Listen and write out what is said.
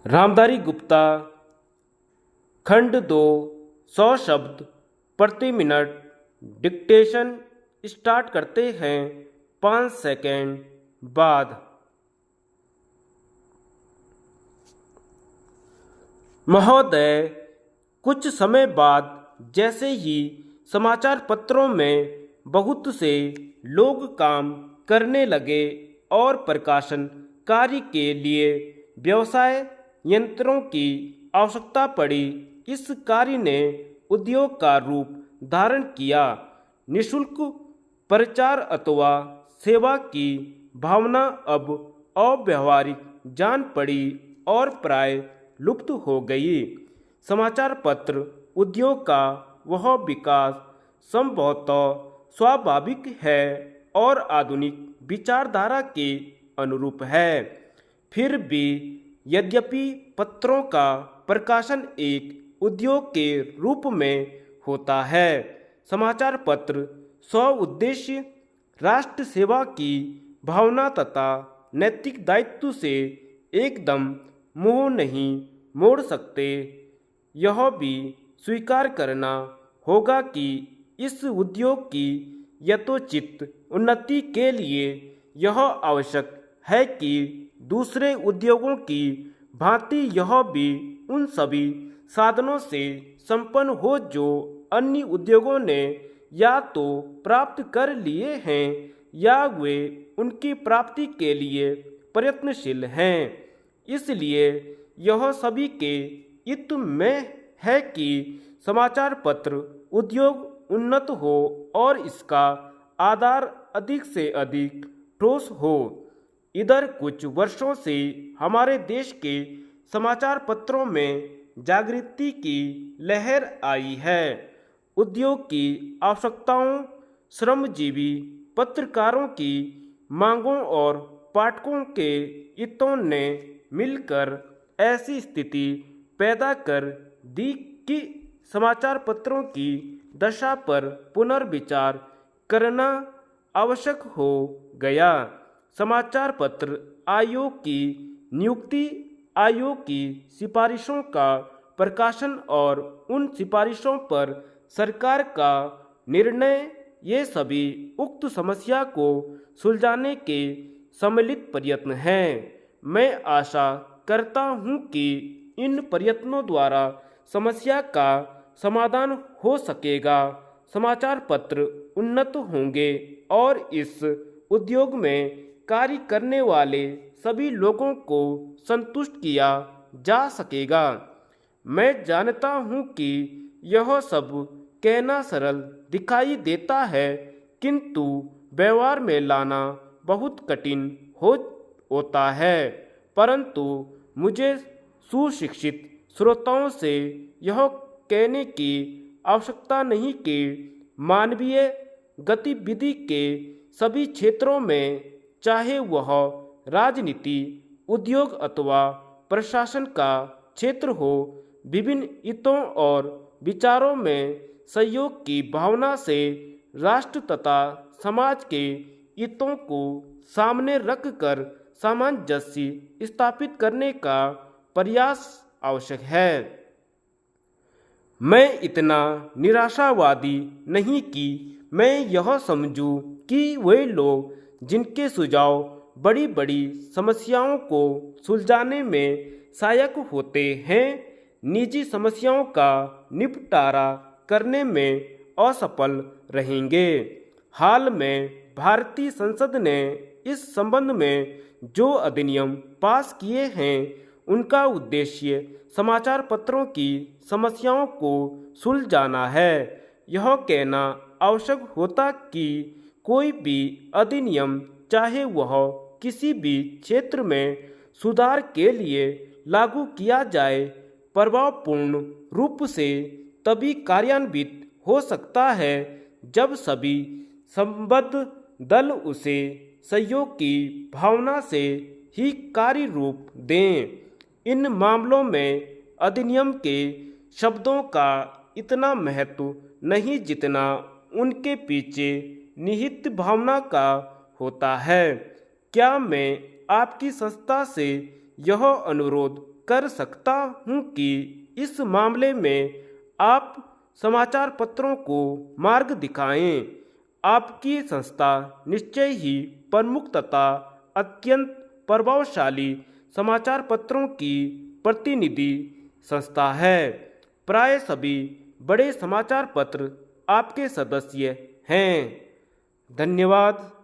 रामधारी गुप्ता खंड 2 100 शब्द प्रति मिनट डिक्टेशन स्टार्ट करते हैं 5 सेकंड बाद। महोदय, कुछ समय बाद जैसे ही समाचार पत्रों में बहुत से लोग काम करने लगे और प्रकाशन कार्य के लिए व्यवसाय यंत्रों की आवश्यकता पड़ी, इस कार्य ने उद्योग का रूप धारण किया। निःशुल्क प्रचार अथवा सेवा की भावना अब अव्यावहारिक जान पड़ी और प्राय लुप्त हो गई। समाचार पत्र उद्योग का वह विकास संभवतः स्वाभाविक है और आधुनिक विचारधारा के अनुरूप है। फिर भी यद्यपि पत्रों का प्रकाशन एक उद्योग के रूप में होता है, समाचार पत्र स्व उद्देश्य राष्ट्र सेवा की भावना तथा नैतिक दायित्व से एकदम मुंह नहीं मोड़ सकते। यह भी स्वीकार करना होगा कि इस उद्योग की यथोचित उन्नति के लिए यह आवश्यक है कि दूसरे उद्योगों की भांति यह भी उन सभी साधनों से संपन्न हो जो अन्य उद्योगों ने या तो प्राप्त कर लिए हैं या वे उनकी प्राप्ति के लिए प्रयत्नशील हैं। इसलिए यह सभी के हित में है कि समाचार पत्र उद्योग उन्नत हो और इसका आधार अधिक से अधिक ठोस हो। इधर कुछ वर्षों से हमारे देश के समाचार पत्रों में जागृति की लहर आई है। उद्योग की आवश्यकताओं, श्रमजीवी पत्रकारों की मांगों और पाठकों के हितों ने मिलकर ऐसी स्थिति पैदा कर दी कि समाचार पत्रों की दशा पर पुनर्विचार करना आवश्यक हो गया। समाचार पत्र आयोग की नियुक्ति, आयोग की सिफारिशों का प्रकाशन और उन सिफारिशों पर सरकार का निर्णय, ये सभी उक्त समस्या को सुलझाने के सम्मिलित प्रयत्न हैं। मैं आशा करता हूं कि इन प्रयत्नों द्वारा समस्या का समाधान हो सकेगा, समाचार पत्र उन्नत होंगे और इस उद्योग में कार्य करने वाले सभी लोगों को संतुष्ट किया जा सकेगा। मैं जानता हूं कि यह सब कहना सरल दिखाई देता है, किंतु व्यवहार में लाना बहुत कठिन होता है। परंतु मुझे सुशिक्षित श्रोताओं से यह कहने की आवश्यकता नहीं कि मानवीय गतिविधि के सभी क्षेत्रों में, चाहे वह राजनीति, उद्योग अथवा प्रशासन का क्षेत्र हो, विभिन्न हितों और विचारों में सहयोग की भावना से राष्ट्र तथा समाज के हितों को सामने रखकर सामंजस्य स्थापित करने का प्रयास आवश्यक है। मैं इतना निराशावादी नहीं कि मैं यह समझूं कि वे लोग जिनके सुझाव बड़ी बड़ी समस्याओं को सुलझाने में सहायक होते हैं, निजी समस्याओं का निपटारा करने में असफल रहेंगे। हाल में भारतीय संसद ने इस संबंध में जो अधिनियम पास किए हैं, उनका उद्देश्य समाचार पत्रों की समस्याओं को सुलझाना है। यह कहना आवश्यक होता कि कोई भी अधिनियम, चाहे वह किसी भी क्षेत्र में सुधार के लिए लागू किया जाए, प्रभावपूर्ण रूप से तभी कार्यान्वित हो सकता है जब सभी संबद्ध दल उसे सहयोग की भावना से ही कार्य रूप दें। इन मामलों में अधिनियम के शब्दों का इतना महत्व नहीं जितना उनके पीछे निहित भावना का होता है। क्या मैं आपकी संस्था से यह अनुरोध कर सकता हूं कि इस मामले में आप समाचार पत्रों को मार्ग दिखाएं। आपकी संस्था निश्चय ही प्रमुख तथा अत्यंत प्रभावशाली समाचार पत्रों की प्रतिनिधि संस्था है। प्राय सभी बड़े समाचार पत्र आपके सदस्य हैं। धन्यवाद।